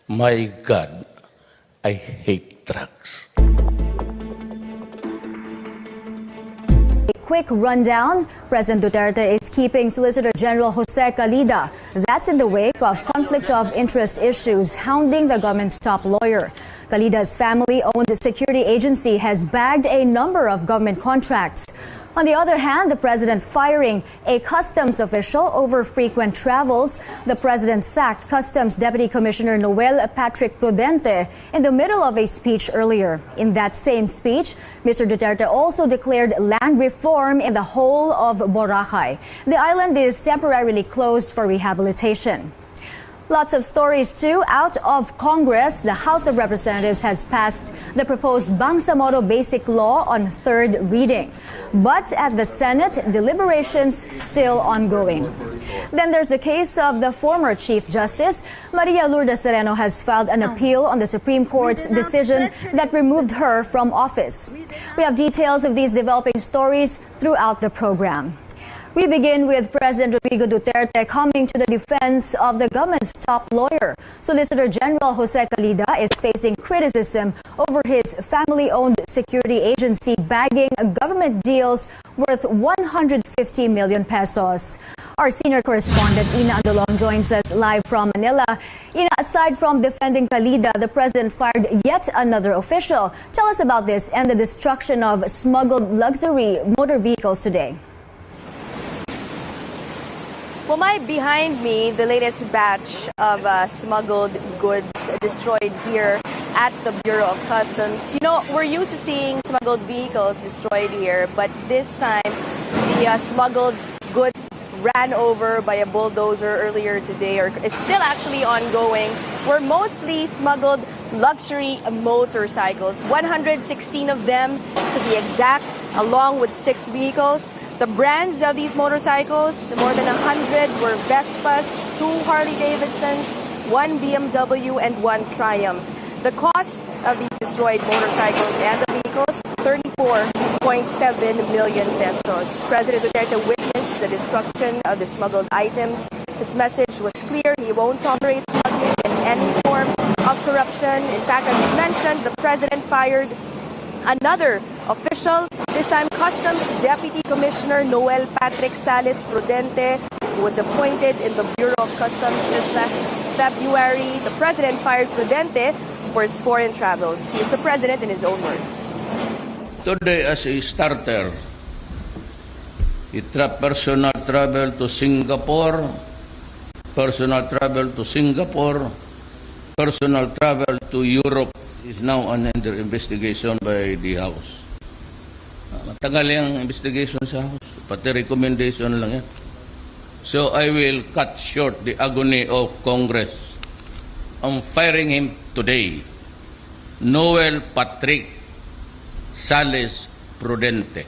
My God, I hate drugs. Quick rundown, President Duterte is keeping Solicitor General Jose Calida. That's in the wake of conflict of interest issues hounding the government's top lawyer. Calida's family-owned security agency has bagged a number of government contracts. On the other hand, the president firing a customs official over frequent travels. The president sacked Customs Deputy Commissioner Noel Patrick Prudente in the middle of a speech earlier. In that same speech, Mr. Duterte also declared land reform in the whole of Boracay. The island is temporarily closed for rehabilitation. Lots of stories, too. Out of Congress, the House of Representatives has passed the proposed Bangsamoro Basic Law on third reading. But at the Senate, deliberations still ongoing. Then there's the case of the former Chief Justice. Maria Lourdes Sereno has filed an appeal on the Supreme Court's decision that removed her from office. We have details of these developing stories throughout the program. We begin with President Rodrigo Duterte coming to the defense of the government's top lawyer. Solicitor General Jose Calida is facing criticism over his family-owned security agency bagging government deals worth 150 million pesos. Our senior correspondent Ina Andolong joins us live from Manila. Ina, aside from defending Calida, the president fired yet another official. Tell us about this and the destruction of smuggled luxury motor vehicles today. Well, behind me, the latest batch of smuggled goods destroyed here at the Bureau of Customs. You know, we're used to seeing smuggled vehicles destroyed here, but this time the smuggled goods ran over by a bulldozer earlier today, or it's still actually ongoing, were mostly smuggled luxury motorcycles. 116 of them, to be exact, along with 6 vehicles. The brands of these motorcycles, more than 100 were Vespas, 2 Harley-Davidsons, 1 BMW, and 1 Triumph. The cost of these destroyed motorcycles and the vehicles, 34.7 million pesos. President Duterte witnessed the destruction of the smuggled items. His message was clear: he won't tolerate smuggling in any form of corruption. In fact, as you mentioned, the president fired another official, this time Customs Deputy Commissioner Noel Patrick Prudente, who was appointed in the Bureau of Customs just last February. The president fired Prudente for his foreign travels. Here's the president in his own words. Today, as a starter, personal travel to Singapore, personal travel to Singapore, personal travel to Europe is now under investigation by the House. Matagal yung investigation sa House, pati recommendation lang yan. So I will cut short the agony of Congress. I'm firing him today. Noel Patrick Sales Prudente.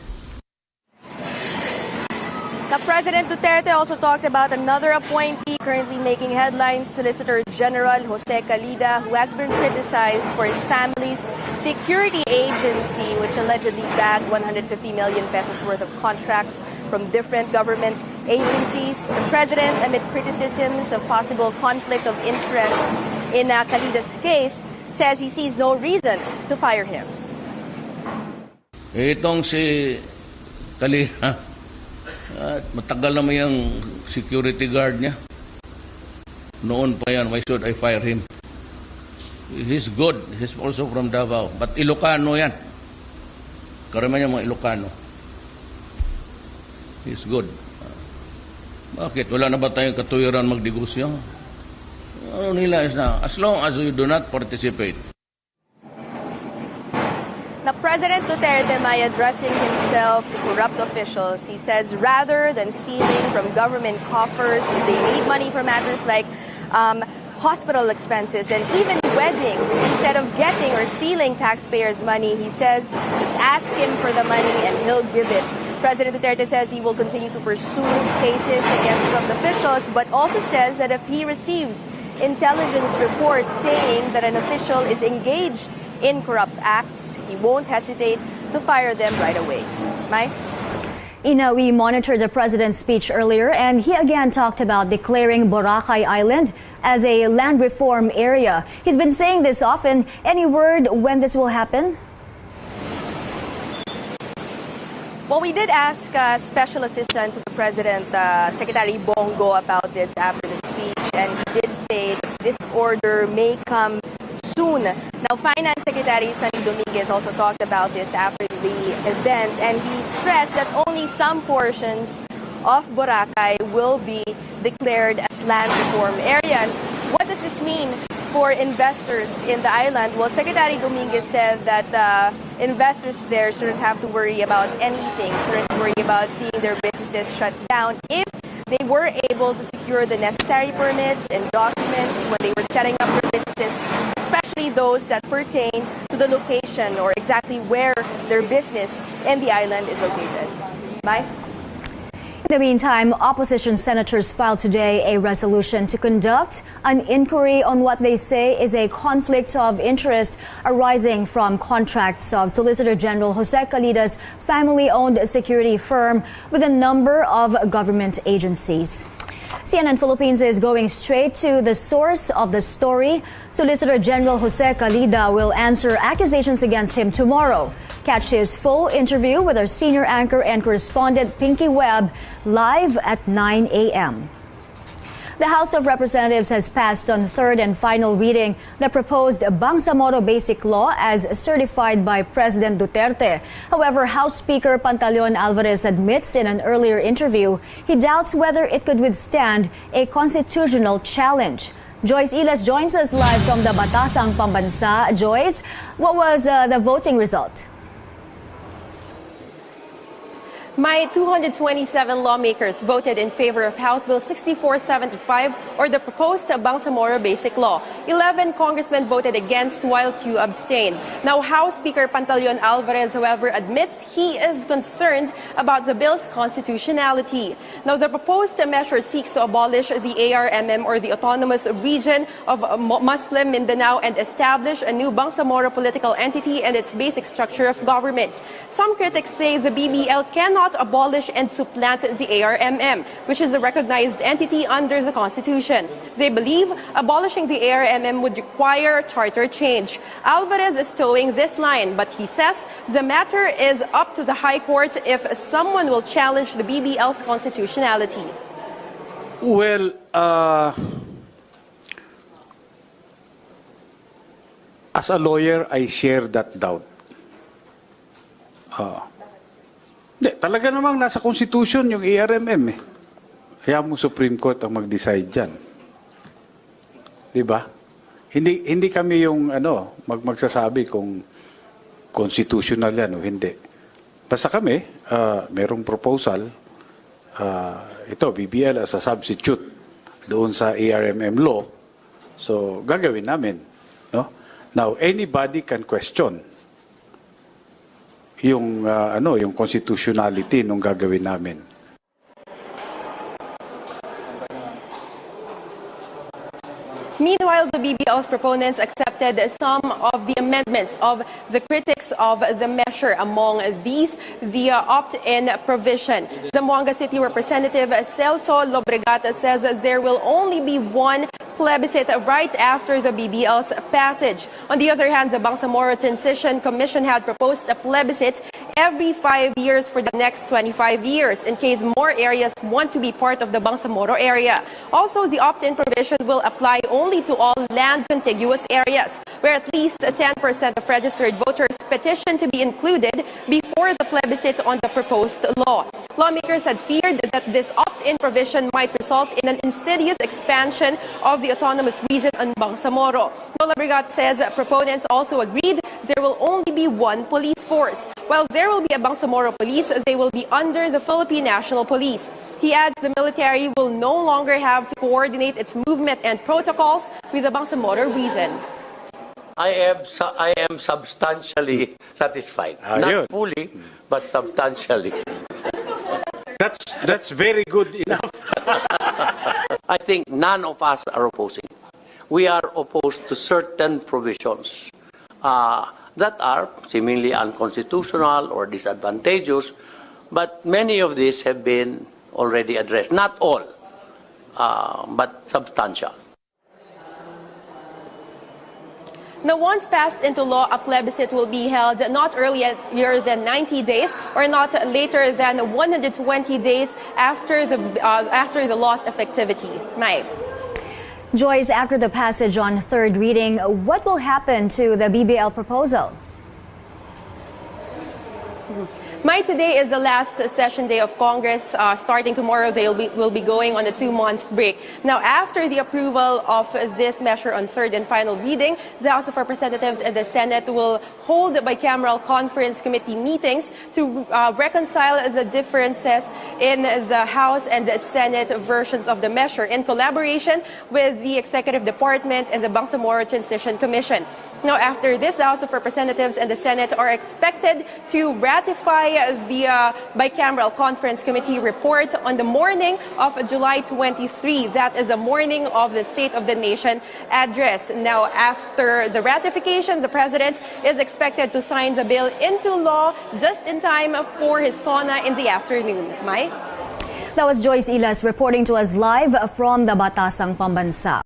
Now, President Duterte also talked about another appointee currently making headlines, Solicitor General Jose Calida, who has been criticized for his family's security agency, which allegedly bagged 150 million pesos worth of contracts from different government agencies. The president, amid criticisms of possible conflict of interest in Calida's case, says he sees no reason to fire him. Itong si Calida, matagal naman yung security guard niya. Noon pa yan, why should I fire him? He's good. He's also from Davao. But Ilocano yan. Karamihan yung mga Ilocano. He's good. Bakit? Wala na ba tayong katuwiran magdegosyo? Ano nila is na, as long as you do not participate. Now, President Duterte, addressing himself to corrupt officials, he says rather than stealing from government coffers, they need money for matters like hospital expenses and even weddings. Instead of getting or stealing taxpayers' money, he says just ask him for the money and he'll give it. President Duterte says he will continue to pursue cases against corrupt officials, but also says that if he receives intelligence reports saying that an official is engaged in corrupt acts, he won't hesitate to fire them right away. Mai? Ina, we monitored the president's speech earlier, and he again talked about declaring Boracay Island as a land reform area. He's been saying this often. Any word when this will happen? Well, we did ask Special Assistant to the President, Secretary Bongo, about this after the speech, and he did say that this order may come soon. Now, Finance Secretary Sunny Dominguez also talked about this after the event, and he stressed that only some portions of Boracay will be declared as land reform areas. What does this mean for investors in the island? Well, Secretary Dominguez said that investors there shouldn't have to worry about anything, shouldn't worry about seeing their businesses shut down if they were able to secure the necessary permits and documents when they were setting up their businesses, especially those that pertain to the location or exactly where their business in the island is located. Bye. In the meantime, opposition senators filed today a resolution to conduct an inquiry on what they say is a conflict of interest arising from contracts of Solicitor General Jose Calida's family-owned security firm with a number of government agencies. CNN Philippines is going straight to the source of the story. Solicitor General Jose Calida will answer accusations against him tomorrow. Catch his full interview with our senior anchor and correspondent Pinky Webb live at 9 a.m. The House of Representatives has passed on third and final reading the proposed Bangsamoro Basic Law as certified by President Duterte. However, House Speaker Pantaleon Alvarez admits in an earlier interview he doubts whether it could withstand a constitutional challenge. Joyce Ilas joins us live from the Batasang Pambansa. Joyce, what was the voting result? My 227 lawmakers voted in favor of House Bill 6475, or the proposed Bangsamoro Basic Law. 11 congressmen voted against, while 2 abstained. Now, House Speaker Pantaleon Alvarez, however, admits he is concerned about the bill's constitutionality. Now, the proposed measure seeks to abolish the ARMM, or the Autonomous Region of Muslim Mindanao, and establish a new Bangsamoro political entity and its basic structure of government. Some critics say the BBL cannot abolish and supplant the ARMM, which is a recognized entity under the Constitution. They believe abolishing the ARMM would require charter change. Alvarez is towing this line, but he says the matter is up to the High Court if someone will challenge the BBL's constitutionality. Well, as a lawyer, I share that doubt. Talaga namang nasa Constitution yung ARMM eh. Kaya mo Supreme Court ang mag-decide dyan. Diba? Hindi kami yung magsasabi kung constitutional yan o hindi. Basta kami, merong proposal, ito, BBL as a substitute doon sa ARMM law. So, gagawin namin. No? Now, anybody can question yung yung constitutionality nung gagawin namin. Meanwhile, the BBL's proponents accepted some of the amendments of the critics of the measure. Among these, the opt-in provision. Zamboanga City Representative SlSlBAKIN says there will only be one plebiscite right after the BBL's passage. On the other hand, the Bangsamoro Transition Commission had proposed a plebiscite every 5 years for the next 25 years in case more areas want to be part of the Bangsamoro area. Also, the opt-in provision will apply only to all land contiguous areas where at least 10% of registered voters petition to be included before the plebiscite on the proposed law. Lawmakers had feared that this opt-in provision might result in an insidious expansion of the autonomous region on Bangsamoro. SlSlBAKIN says proponents also agreed there will only be one police force. While there will be a Bangsamoro police, they will be under the Philippine National Police. He adds the military will no longer have to coordinate its movement and protocols with the Bangsamoro region. I am substantially satisfied. Not fully, but substantially. That's very good enough. I think none of us are opposing. We are opposed to certain provisions that are seemingly unconstitutional or disadvantageous, But many of these have been already addressed. Not all, but substantial. Now, once passed into law, a plebiscite will be held not earlier than 90 days or not later than 120 days after the law's effectivity. Mai. Joyce, after the passage on third reading, what will happen to the BBL proposal? Today is the last session day of Congress. Starting tomorrow, they will be going on a 2-month break. Now, after the approval of this measure on third and final reading, the House of Representatives and the Senate will hold bicameral conference committee meetings to reconcile the differences in the House and the Senate versions of the measure in collaboration with the Executive Department and the Bangsamoro Transition Commission. Now, after this, the House of Representatives and the Senate are expected to ratify the bicameral conference committee report on the morning of July 23. That is the morning of the State of the Nation address. Now, after the ratification, the President is expected to sign the bill into law just in time for his sauna in the afternoon. Mai? That was Joyce Ilas reporting to us live from the Batasang Pambansa.